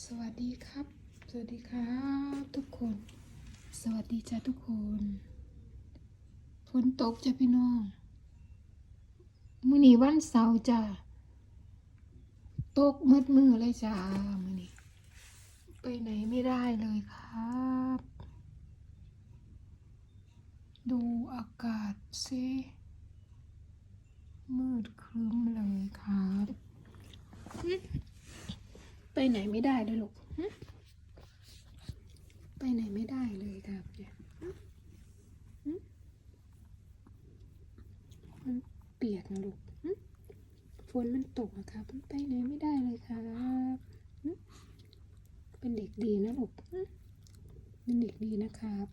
สวัสดีครับ สวัสดีครับทุกคน สวัสดีจ้าทุกคน ฝนตกจ้ะพี่น้องมื้อนี้วันเสาร์จ้ะตกมืดเลยจ้ามื้อนี้ไปไหนไม่ได้เลยครับ ดูอากาศสิมืดครึ้มเลยครับไปไหนไม่ได้เลยลูกไปไหนไม่ได้เลยครับเนี่ยมันเปียกนะลูกฝนมันตกนะครับไปไหนไม่ได้เลยครับเป็นเด็กดีนะลูกเป็นเด็กดีนะครับ